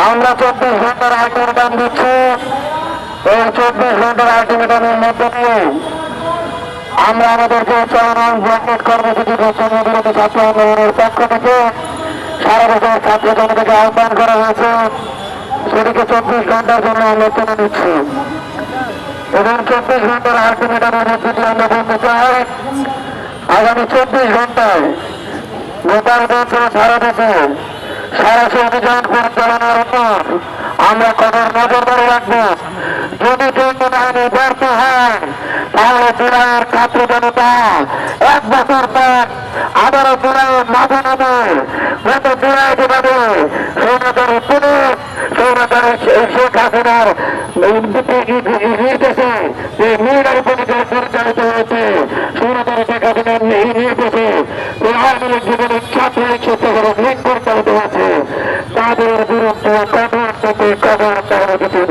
আমরা 24 ঘন্টার আলটিমেটাম দিচ্ছি। এই 24 ঘন্টার আলটিমেটামের মধ্যে দিয়ে আমরা আমাদেরকে চলমান ব্লকেট কর্মসূচি বিরোধী ছাত্র আন্দোলনের পক্ষ থেকে সারা দেশের ছাত্র জনতাকে আহ্বান করা হয়েছে। সেটিকে 24 ঘন্টার জন্য আমরা তুলে নিচ্ছি এবং 24 ঘন্টার আলটিমেটামের মধ্যে দিয়ে আমরা বলতে চাই আগামী 24 ঘন্টায় গোপাল দেশে সারা দেশে সারাশি অভিযান পরিচালনার উপর আমরা কঠোর নজরদারি রাখবো। যদি বাহিনী ব্যর্থ হয় তাহলে জেলার ছাত্র জনতা 1 বছর পর আবারও জেলায় মাঝে মাঝে গত জেলায় যেভাবে সৌরতারি পুলিশ সৌরতারি শেখ হাসিনার নির্দেশে যে মিলিটারি পুলিশের পরিচালিত হয়েছে সৌরতারি শেখ হাসিনার নির্দেশে আওয়ামী লীগ জীবনের ছাত্রলীগ সত্যকারক লীগ পরিচালিত হয়েছে তাদের বিরুদ্ধে কঠোর থেকে কঠোর কর্মসূচি